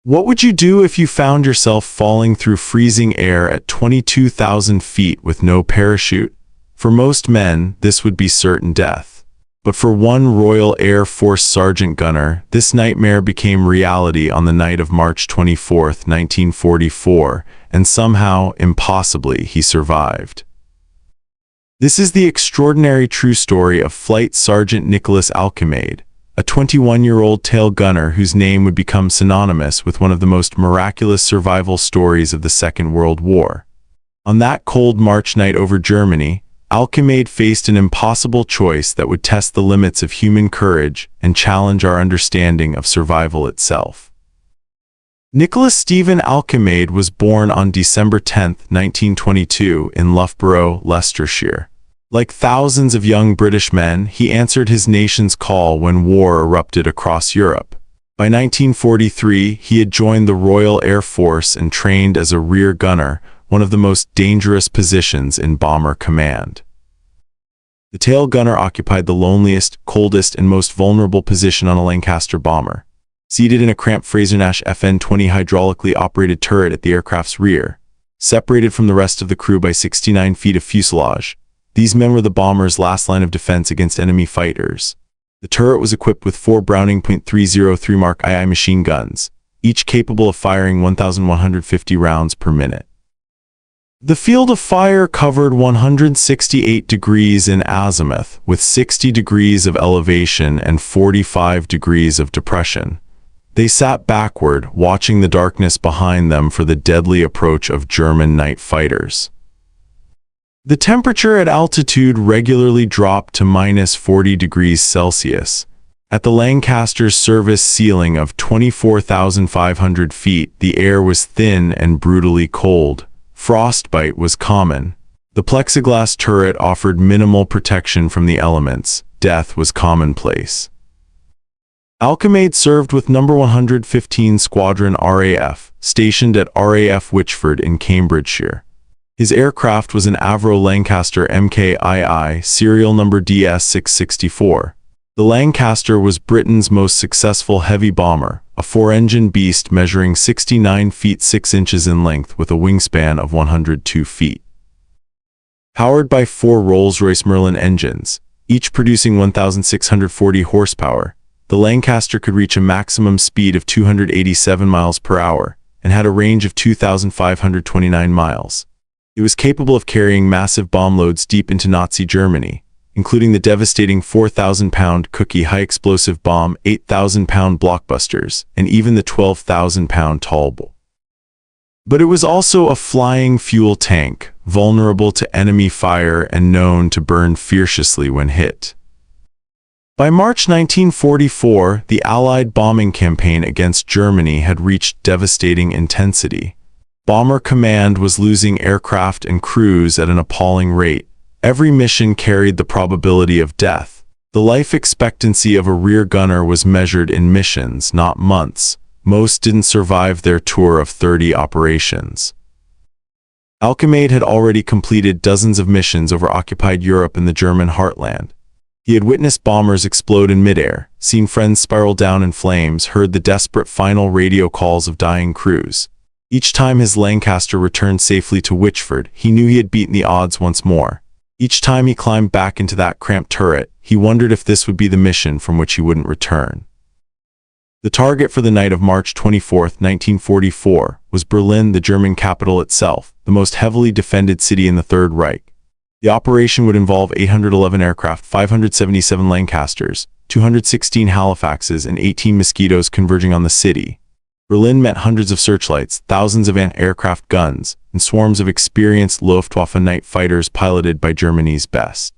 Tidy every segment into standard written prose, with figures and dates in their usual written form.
What would you do if you found yourself falling through freezing air at 22,000 feet with no parachute? For most men, this would be certain death. But for one Royal Air Force sergeant gunner, this nightmare became reality on the night of March 24, 1944, and somehow, impossibly, he survived. This is the extraordinary true story of Flight Sergeant Nicholas Alcimade, a 21-year-old tail gunner whose name would become synonymous with one of the most miraculous survival stories of the Second World War. On that cold March night over Germany, Alcimade faced an impossible choice that would test the limits of human courage and challenge our understanding of survival itself. Nicholas Stephen Alcimade was born on December 10, 1922, in Loughborough, Leicestershire. Like thousands of young British men, he answered his nation's call when war erupted across Europe. By 1943, he had joined the Royal Air Force and trained as a rear gunner, one of the most dangerous positions in bomber command. The tail gunner occupied the loneliest, coldest, and most vulnerable position on a Lancaster bomber. Seated in a cramped Frazer-Nash FN-20 hydraulically operated turret at the aircraft's rear, separated from the rest of the crew by 69 feet of fuselage, these men were the bomber's last line of defense against enemy fighters. The turret was equipped with 4 Browning .303 Mark II machine guns, each capable of firing 1,150 rounds per minute. The field of fire covered 168 degrees in azimuth, with 60 degrees of elevation and 45 degrees of depression. They sat backward, watching the darkness behind them for the deadly approach of German night fighters. The temperature at altitude regularly dropped to minus 40 degrees Celsius. At the Lancaster's service ceiling of 24,500 feet, the air was thin and brutally cold. Frostbite was common. The plexiglass turret offered minimal protection from the elements. Death was commonplace. Alcimade served with No. 115 Squadron RAF, stationed at RAF Wychford in Cambridgeshire. His aircraft was an Avro Lancaster MKII, serial number DS664. The Lancaster was Britain's most successful heavy bomber, a 4-engine beast measuring 69 feet 6 inches in length with a wingspan of 102 feet. Powered by 4 Rolls-Royce Merlin engines, each producing 1,640 horsepower, the Lancaster could reach a maximum speed of 287 miles per hour and had a range of 2,529 miles. It was capable of carrying massive bomb loads deep into Nazi Germany, including the devastating 4,000-pound Cookie high-explosive bomb, 8,000-pound blockbusters, and even the 12,000-pound Tall Bull. But it was also a flying fuel tank, vulnerable to enemy fire and known to burn fiercely when hit. By March 1944, the Allied bombing campaign against Germany had reached devastating intensity. Bomber Command was losing aircraft and crews at an appalling rate. Every mission carried the probability of death. The life expectancy of a rear gunner was measured in missions, not months. Most didn't survive their tour of 30 operations. Alcimade had already completed dozens of missions over occupied Europe and the German heartland. He had witnessed bombers explode in midair, seen friends spiral down in flames, heard the desperate final radio calls of dying crews. Each time his Lancaster returned safely to Wychford, he knew he had beaten the odds once more. Each time he climbed back into that cramped turret, he wondered if this would be the mission from which he wouldn't return. The target for the night of March 24, 1944, was Berlin, the German capital itself, the most heavily defended city in the Third Reich. The operation would involve 811 aircraft, 577 Lancasters, 216 Halifaxes, and 18 Mosquitoes converging on the city. Berlin meant hundreds of searchlights, thousands of anti-aircraft guns, and swarms of experienced Luftwaffe night fighters piloted by Germany's best.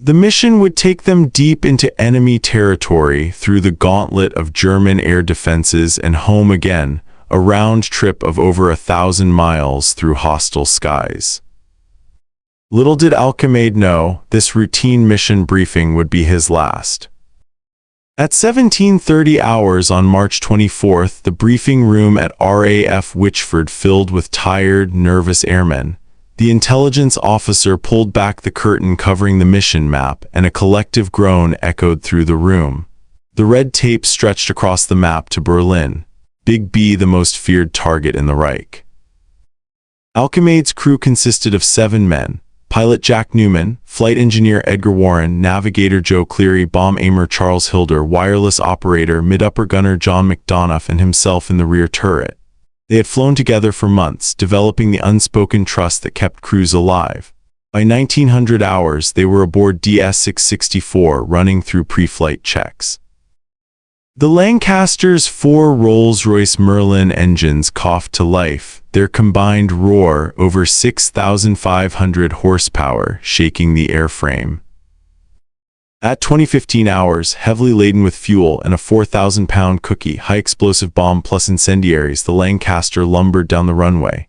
The mission would take them deep into enemy territory through the gauntlet of German air defenses and home again, a round trip of over 1,000 miles through hostile skies. Little did Alcimade know, this routine mission briefing would be his last. At 17:30 hours on March 24th, the briefing room at RAF Wychford filled with tired, nervous airmen. The intelligence officer pulled back the curtain covering the mission map, and a collective groan echoed through the room. The red tape stretched across the map to Berlin. Big B the most feared target in the Reich. Alcimade's crew consisted of 7 men: pilot Jack Newman, flight engineer Edgar Warren, navigator Joe Cleary, bomb aimer Charles Hilder, wireless operator mid-upper gunner John McDonough, and himself in the rear turret. They had flown together for months, developing the unspoken trust that kept crews alive. By 1900 hours, they were aboard DS-664, running through pre-flight checks. The Lancaster's 4 Rolls-Royce Merlin engines coughed to life, their combined roar over 6,500 horsepower, shaking the airframe. At 2015 hours, heavily laden with fuel and a 4,000-pound cookie, high-explosive bomb plus incendiaries, the Lancaster lumbered down the runway.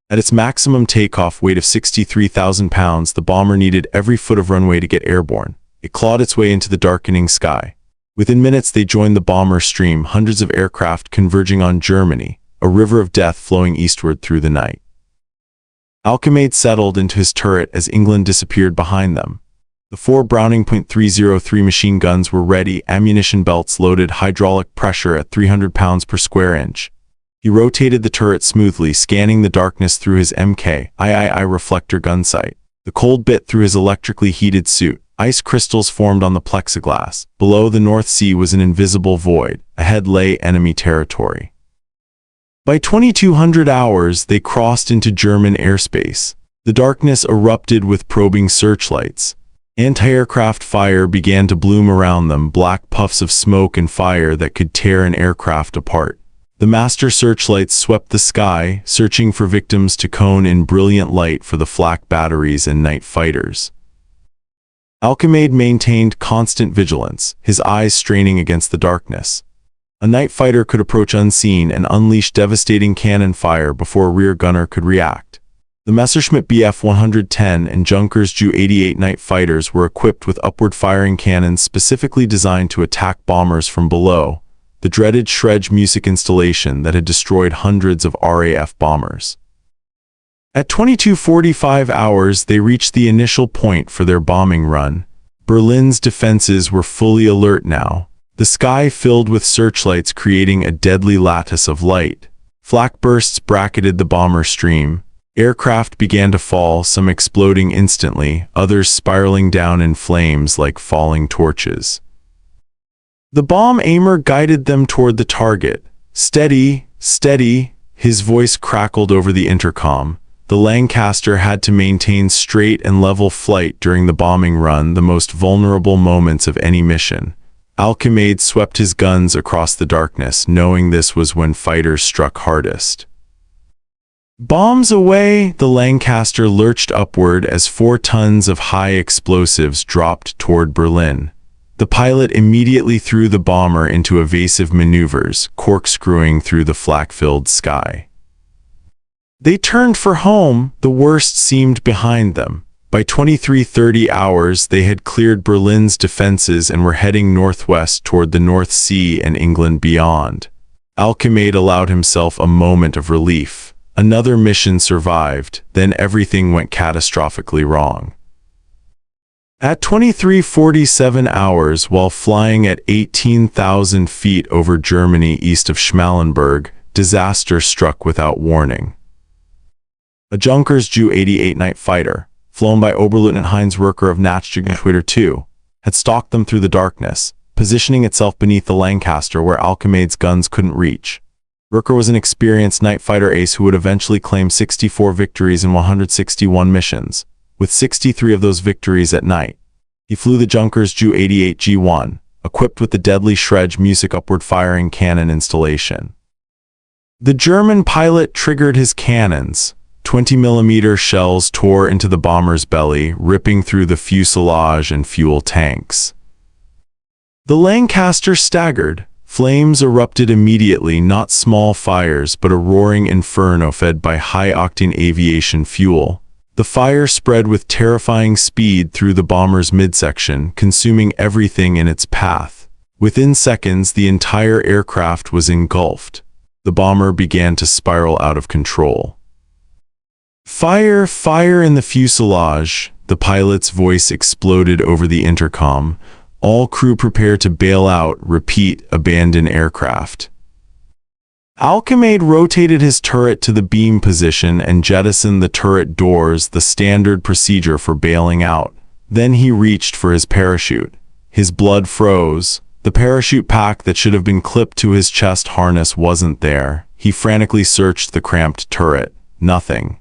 At its maximum takeoff weight of 63,000 pounds, the bomber needed every foot of runway to get airborne. It clawed its way into the darkening sky. Within minutes, they joined the bomber stream, hundreds of aircraft converging on Germany, a river of death flowing eastward through the night. Alcimade settled into his turret as England disappeared behind them. The 4 Browning .303 machine guns were ready, ammunition belts loaded, hydraulic pressure at 300 pounds per square inch. He rotated the turret smoothly, scanning the darkness through his MK-III reflector gun sight. The cold bit through his electrically heated suit. Ice crystals formed on the plexiglass. Below, the North Sea was an invisible void. Ahead lay enemy territory. By 2200 hours, they crossed into German airspace. The darkness erupted with probing searchlights. Anti-aircraft fire began to bloom around them, black puffs of smoke and fire that could tear an aircraft apart. The master searchlights swept the sky, searching for victims to cone in brilliant light for the flak batteries and night fighters. Alcimade maintained constant vigilance, his eyes straining against the darkness. A night fighter could approach unseen and unleash devastating cannon fire before a rear gunner could react. The Messerschmitt Bf 110 and Junkers Ju 88 night fighters were equipped with upward-firing cannons specifically designed to attack bombers from below, the dreaded Schrage music installation that had destroyed hundreds of RAF bombers. At 22:45 hours, they reached the initial point for their bombing run. Berlin's defenses were fully alert now, the sky filled with searchlights creating a deadly lattice of light. Flak bursts bracketed the bomber stream. Aircraft began to fall, some exploding instantly, others spiraling down in flames like falling torches. The bomb aimer guided them toward the target. "Steady, steady," his voice crackled over the intercom. The Lancaster had to maintain straight and level flight during the bombing run, the most vulnerable moments of any mission. Alcimade swept his guns across the darkness, knowing this was when fighters struck hardest. Bombs away! The Lancaster lurched upward as 4 tons of high explosives dropped toward Berlin. The pilot immediately threw the bomber into evasive maneuvers, corkscrewing through the flak-filled sky. They turned for home. The worst seemed behind them. By 23:30 hours, they had cleared Berlin's defenses and were heading northwest toward the North Sea and England beyond. Alcimade allowed himself a moment of relief. Another mission survived, then everything went catastrophically wrong. At 23:47 hours, while flying at 18,000 feet over Germany east of Schmallenberg, disaster struck without warning. A Junkers Ju 88 night fighter, flown by Oberleutnant Heinz Rücker of Nachtschiffgeschwader II, had stalked them through the darkness, positioning itself beneath the Lancaster where Alcimade's guns couldn't reach. Rücker was an experienced night fighter ace who would eventually claim 64 victories in 161 missions, with 63 of those victories at night. He flew the Junkers Ju 88 G1, equipped with the deadly Schrage music upward-firing cannon installation. The German pilot triggered his cannons. 20mm shells tore into the bomber's belly, ripping through the fuselage and fuel tanks. The Lancaster staggered. Flames erupted immediately, not small fires, but a roaring inferno fed by high-octane aviation fuel. The fire spread with terrifying speed through the bomber's midsection, consuming everything in its path. Within seconds, the entire aircraft was engulfed. The bomber began to spiral out of control. "Fire! Fire in the fuselage!" The pilot's voice exploded over the intercom. "All crew prepare to bail out. Repeat, abandon aircraft." Alchemade rotated his turret to the beam position and jettisoned the turret doors, the standard procedure for bailing out. Then he reached for his parachute. His blood froze. The parachute pack that should have been clipped to his chest harness wasn't there. He frantically searched the cramped turret. Nothing.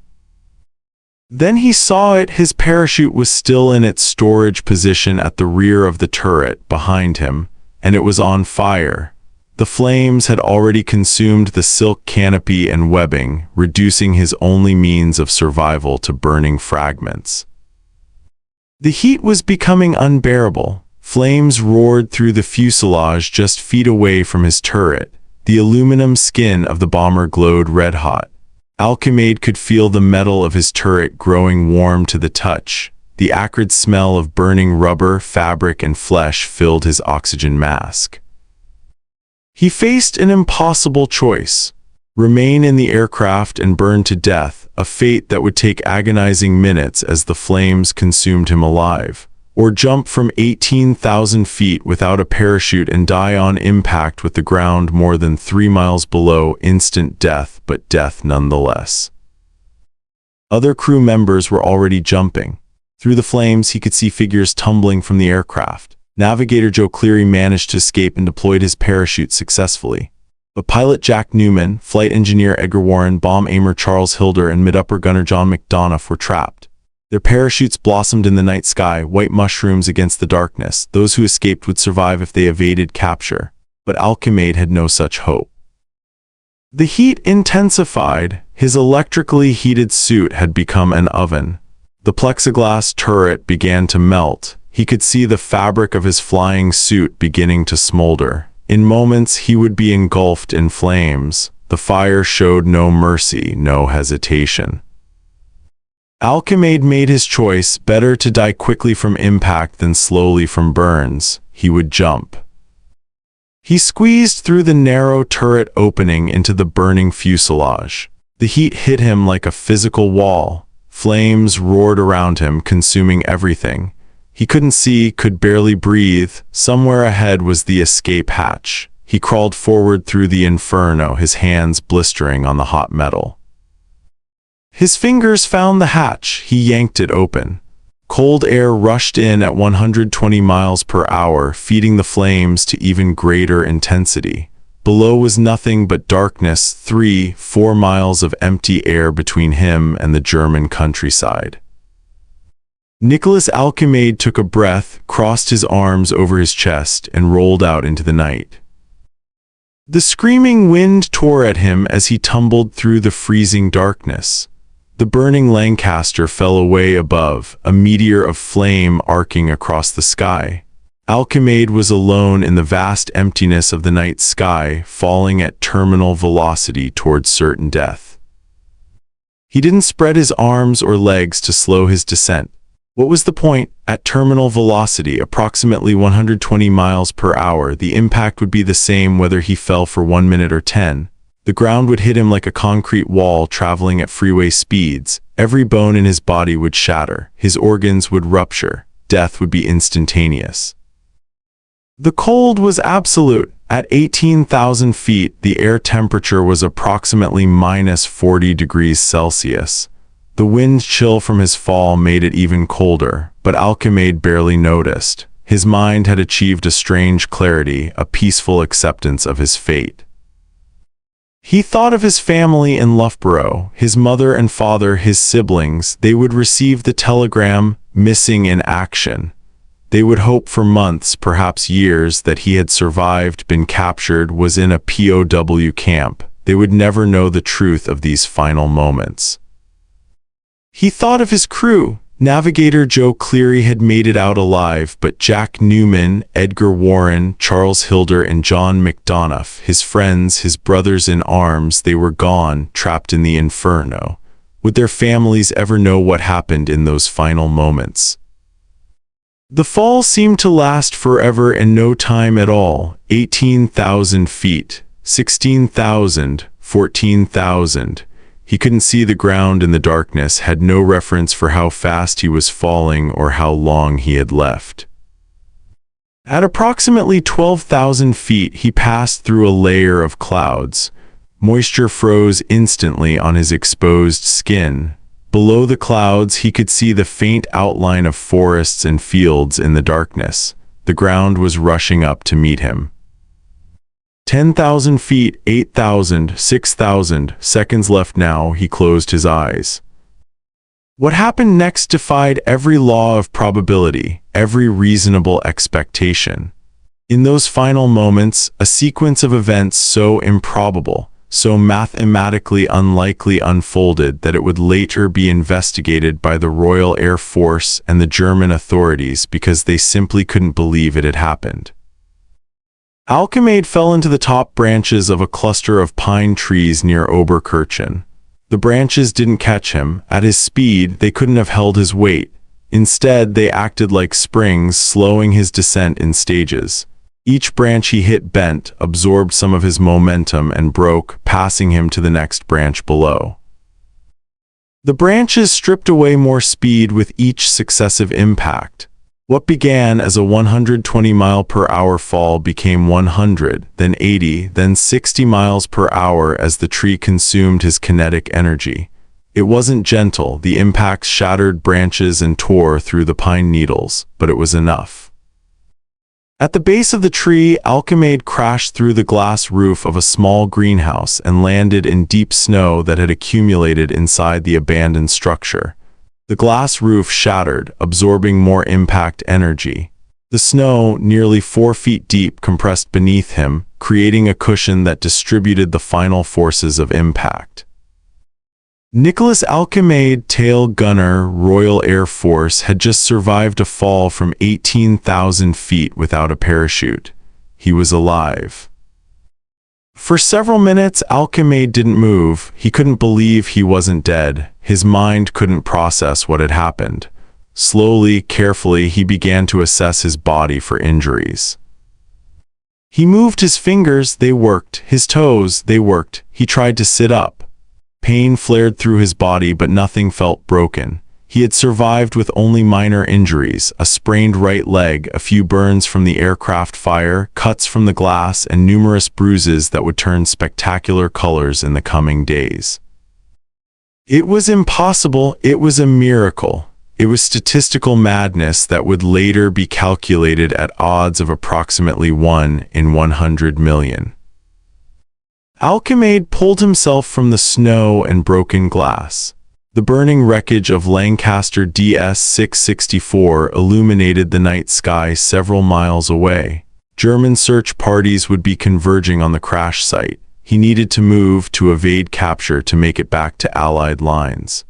Then he saw it. His parachute was still in its storage position at the rear of the turret, behind him, and it was on fire. The flames had already consumed the silk canopy and webbing, reducing his only means of survival to burning fragments. The heat was becoming unbearable. Flames roared through the fuselage just feet away from his turret. The aluminum skin of the bomber glowed red-hot. Alchemade could feel the metal of his turret growing warm to the touch. The acrid smell of burning rubber, fabric, and flesh filled his oxygen mask. He faced an impossible choice: remain in the aircraft and burn to death, a fate that would take agonizing minutes as the flames consumed him alive, or jump from 18,000 feet without a parachute and die on impact with the ground more than 3 miles below. Instant death, but death nonetheless. Other crew members were already jumping. Through the flames, he could see figures tumbling from the aircraft. Navigator Joe Cleary managed to escape and deployed his parachute successfully. But pilot Jack Newman, flight engineer Edgar Warren, bomb aimer Charles Hilder, and mid-upper gunner John McDonough were trapped. Their parachutes blossomed in the night sky, white mushrooms against the darkness. Those who escaped would survive if they evaded capture. But Alchemade had no such hope. The heat intensified. His electrically heated suit had become an oven. The plexiglass turret began to melt. He could see the fabric of his flying suit beginning to smolder. In moments, he would be engulfed in flames. The fire showed no mercy, no hesitation. Alchemade made his choice: better to die quickly from impact than slowly from burns. He would jump. He squeezed through the narrow turret opening into the burning fuselage. The heat hit him like a physical wall. Flames roared around him, consuming everything. He couldn't see, could barely breathe. Somewhere ahead was the escape hatch. He crawled forward through the inferno, his hands blistering on the hot metal. His fingers found the hatch. He yanked it open. Cold air rushed in at 120 miles per hour, feeding the flames to even greater intensity. Below was nothing but darkness, 3-4 miles of empty air between him and the German countryside. Nicholas Alchemade took a breath, crossed his arms over his chest, and rolled out into the night. The screaming wind tore at him as he tumbled through the freezing darkness. The burning Lancaster fell away above, a meteor of flame arcing across the sky. Alchemade was alone in the vast emptiness of the night sky, falling at terminal velocity towards certain death. He didn't spread his arms or legs to slow his descent. What was the point? At terminal velocity, approximately 120 miles per hour, the impact would be the same whether he fell for 1 minute or 10. The ground would hit him like a concrete wall traveling at freeway speeds. Every bone in his body would shatter. His organs would rupture. Death would be instantaneous. The cold was absolute. At 18,000 feet, the air temperature was approximately minus 40 degrees Celsius. The wind chill from his fall made it even colder, but Alchemade barely noticed. His mind had achieved a strange clarity, a peaceful acceptance of his fate. He thought of his family in Loughborough, his mother and father, his siblings. They would receive the telegram, "missing in action." They would hope for months, perhaps years, that he had survived, been captured, was in a POW camp. They would never know the truth of these final moments. He thought of his crew. Navigator Joe Cleary had made it out alive, but Jack Newman, Edgar Warren, Charles Hilder, and John McDonough, his friends, his brothers in arms, they were gone, trapped in the inferno. Would their families ever know what happened in those final moments? The fall seemed to last forever and no time at all. 18,000 feet, 16,000, 14,000. He couldn't see the ground in the darkness, had no reference for how fast he was falling or how long he had left. At approximately 12,000 feet, he passed through a layer of clouds. Moisture froze instantly on his exposed skin. Below the clouds, he could see the faint outline of forests and fields in the darkness. The ground was rushing up to meet him. 10,000 feet, 8,000, 6,000 seconds left now. He closed his eyes. What happened next defied every law of probability, every reasonable expectation. In those final moments, a sequence of events so improbable, so mathematically unlikely unfolded that it would later be investigated by the Royal Air Force and the German authorities because they simply couldn't believe it had happened. Alchemade fell into the top branches of a cluster of pine trees near Oberkirchen. The branches didn't catch him. At his speed, they couldn't have held his weight. Instead, they acted like springs, slowing his descent in stages. Each branch he hit bent, absorbed some of his momentum, and broke, passing him to the next branch below. The branches stripped away more speed with each successive impact. What began as a 120-mile-per-hour fall became 100, then 80, then 60 miles per hour as the tree consumed his kinetic energy. It wasn't gentle. The impacts shattered branches and tore through the pine needles, but it was enough. At the base of the tree, Alchemade crashed through the glass roof of a small greenhouse and landed in deep snow that had accumulated inside the abandoned structure. The glass roof shattered, absorbing more impact energy. The snow, nearly 4 feet deep, compressed beneath him, creating a cushion that distributed the final forces of impact. Nicholas Alchemade, tail gunner, Royal Air Force, had just survived a fall from 18,000 feet without a parachute. He was alive. For several minutes, Alchemade didn't move. He couldn't believe he wasn't dead. His mind couldn't process what had happened. Slowly, carefully, he began to assess his body for injuries. He moved his fingers, they worked. His toes, they worked. He tried to sit up. Pain flared through his body, but nothing felt broken. He had survived with only minor injuries, a sprained right leg, a few burns from the aircraft fire, cuts from the glass, and numerous bruises that would turn spectacular colors in the coming days. It was impossible. It was a miracle. It was statistical madness that would later be calculated at odds of approximately 1 in 100 million. Alchemade pulled himself from the snow and broken glass. The burning wreckage of Lancaster DS-664 illuminated the night sky several miles away. German search parties would be converging on the crash site. He needed to move to evade capture to make it back to Allied lines.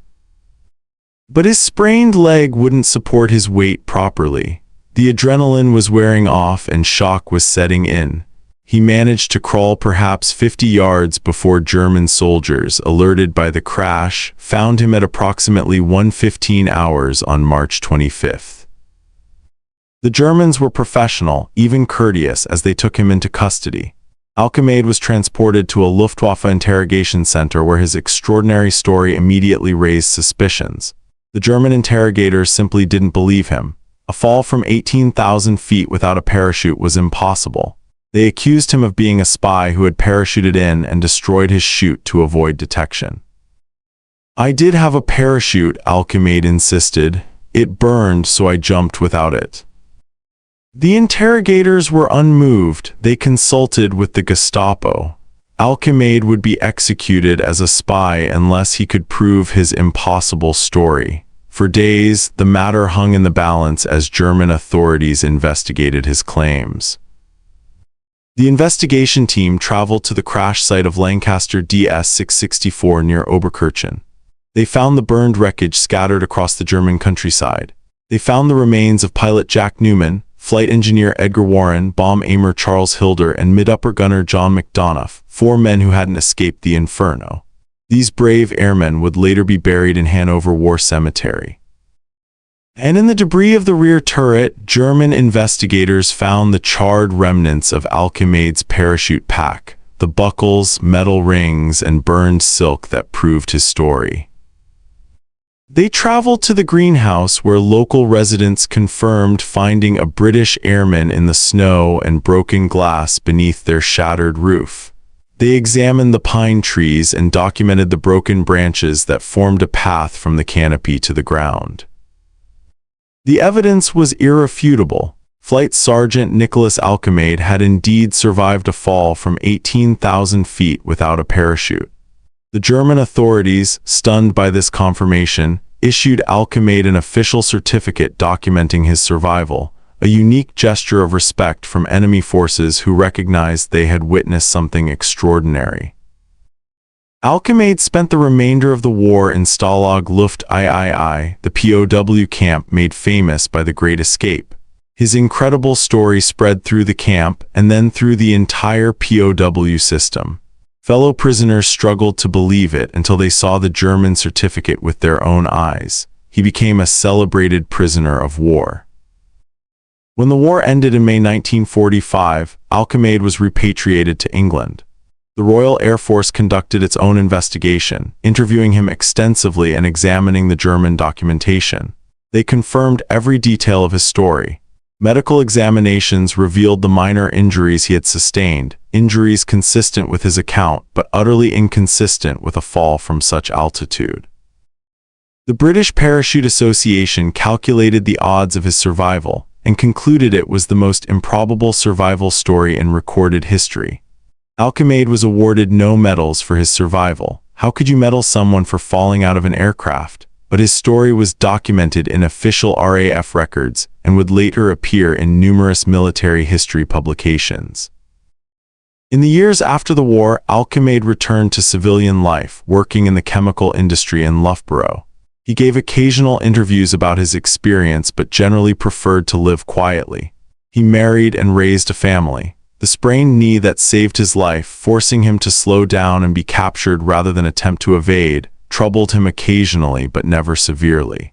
But his sprained leg wouldn't support his weight properly. The adrenaline was wearing off and shock was setting in. He managed to crawl perhaps 50 yards before German soldiers, alerted by the crash, found him at approximately 1:15 hours on March 25th. The Germans were professional, even courteous, as they took him into custody. Alchemade was transported to a Luftwaffe interrogation center where his extraordinary story immediately raised suspicions. The German interrogators simply didn't believe him. A fall from 18,000 feet without a parachute was impossible. They accused him of being a spy who had parachuted in and destroyed his chute to avoid detection. "I did have a parachute," Alchemade insisted. "It burned, so I jumped without it." The interrogators were unmoved. They consulted with the Gestapo. Alchemade would be executed as a spy unless he could prove his impossible story. For days, the matter hung in the balance as German authorities investigated his claims. The investigation team traveled to the crash site of Lancaster DS-664 near Oberkirchen. They found the burned wreckage scattered across the German countryside. They found the remains of pilot Jack Newman, flight engineer Edgar Warren, bomb aimer Charles Hilder, and mid-upper gunner John McDonough, 4 men who hadn't escaped the inferno. These brave airmen would later be buried in Hanover War Cemetery. And in the debris of the rear turret, German investigators found the charred remnants of Alchemade's parachute pack, the buckles, metal rings, and burned silk that proved his story. They traveled to the greenhouse where local residents confirmed finding a British airman in the snow and broken glass beneath their shattered roof. They examined the pine trees and documented the broken branches that formed a path from the canopy to the ground. The evidence was irrefutable. Flight Sergeant Nicholas Alcemade had indeed survived a fall from 18,000 feet without a parachute. The German authorities, stunned by this confirmation, issued Alcemade an official certificate documenting his survival, a unique gesture of respect from enemy forces who recognized they had witnessed something extraordinary. Alcemade spent the remainder of the war in Stalag Luft III, the POW camp made famous by the Great Escape. His incredible story spread through the camp and then through the entire POW system. Fellow prisoners struggled to believe it until they saw the German certificate with their own eyes. He became a celebrated prisoner of war. When the war ended in May 1945, Alcemade was repatriated to England. The Royal Air Force conducted its own investigation, interviewing him extensively and examining the German documentation. They confirmed every detail of his story. Medical examinations revealed the minor injuries he had sustained, injuries consistent with his account but utterly inconsistent with a fall from such altitude. The British Parachute Association calculated the odds of his survival and concluded it was the most improbable survival story in recorded history. Alcemade was awarded no medals for his survival. How could you medal someone for falling out of an aircraft? But his story was documented in official RAF records and would later appear in numerous military history publications. In the years after the war, Alcemade returned to civilian life, working in the chemical industry in Loughborough. He gave occasional interviews about his experience but generally preferred to live quietly. He married and raised a family. The sprained knee that saved his life, forcing him to slow down and be captured rather than attempt to evade, troubled him occasionally but never severely.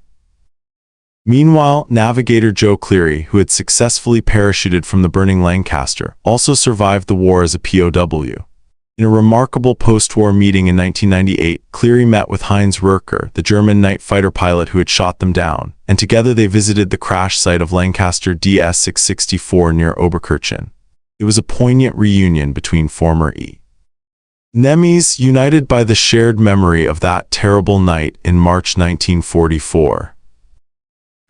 Meanwhile, navigator Joe Cleary, who had successfully parachuted from the burning Lancaster, also survived the war as a POW. In a remarkable post-war meeting in 1998, Cleary met with Heinz Rürker, the German night fighter pilot who had shot them down, and together they visited the crash site of Lancaster DS-664 near Oberkirchen. It was a poignant reunion between former enemies united by the shared memory of that terrible night in March 1944.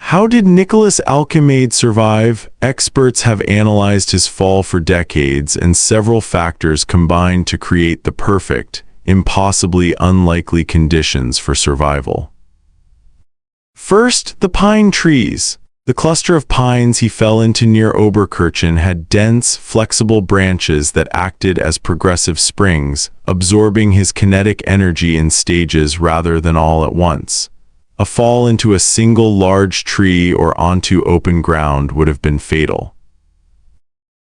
How did Nicholas Alcemade survive? Experts have analyzed his fall for decades, and several factors combined to create the perfect, impossibly unlikely conditions for survival. First, the pine trees. The cluster of pines he fell into near Oberkirchen had dense, flexible branches that acted as progressive springs, absorbing his kinetic energy in stages rather than all at once. A fall into a single large tree or onto open ground would have been fatal.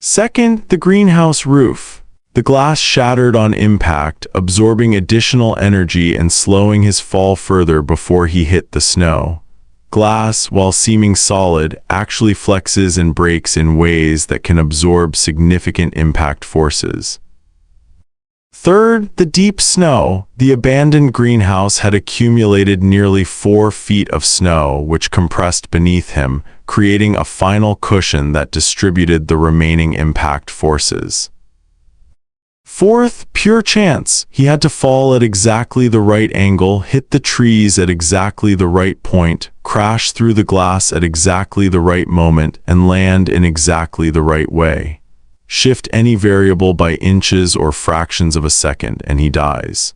Second, the greenhouse roof. The glass shattered on impact, absorbing additional energy and slowing his fall further before he hit the snow. Glass, while seeming solid, actually flexes and breaks in ways that can absorb significant impact forces. Third, the deep snow. The abandoned greenhouse had accumulated nearly 4 feet of snow, which compressed beneath him, creating a final cushion that distributed the remaining impact forces. Fourth, pure chance. He had to fall at exactly the right angle, hit the trees at exactly the right point, crash through the glass at exactly the right moment, and land in exactly the right way. Shift any variable by inches or fractions of a second, and he dies.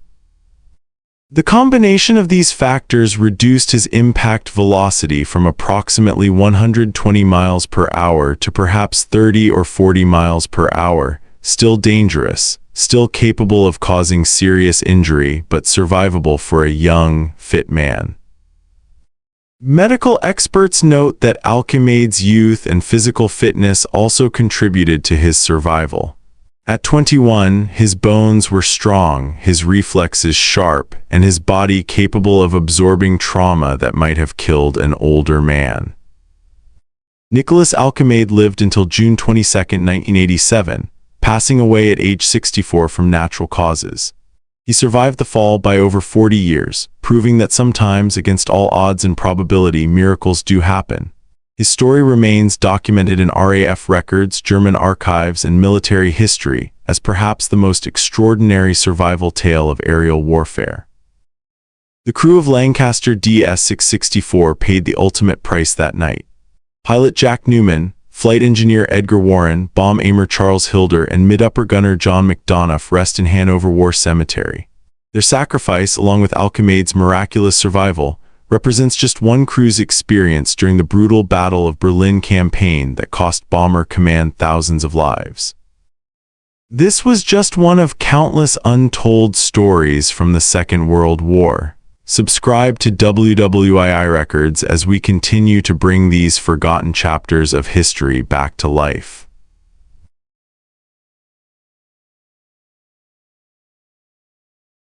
The combination of these factors reduced his impact velocity from approximately 120 miles per hour to perhaps 30 or 40 miles per hour, still dangerous, still capable of causing serious injury, but survivable for a young, fit man. Medical experts note that Alcemade's youth and physical fitness also contributed to his survival. At 21, his bones were strong, his reflexes sharp, and his body capable of absorbing trauma that might have killed an older man. Nicholas Alcemade lived until June 22, 1987, passing away at age 64 from natural causes. He survived the fall by over 40 years, proving that sometimes, against all odds and probability, miracles do happen. His story remains documented in RAF records, German archives, and military history as perhaps the most extraordinary survival tale of aerial warfare. The crew of Lancaster DS-664 paid the ultimate price that night. Pilot Jack Newman, flight engineer Edgar Warren, bomb aimer Charles Hilder, and mid-upper gunner John McDonough rest in Hanover War Cemetery. Their sacrifice, along with Alcimade's miraculous survival, represents just one crew's experience during the brutal Battle of Berlin campaign that cost Bomber Command thousands of lives. This was just one of countless untold stories from the Second World War. Subscribe to WWII Records as we continue to bring these forgotten chapters of history back to life.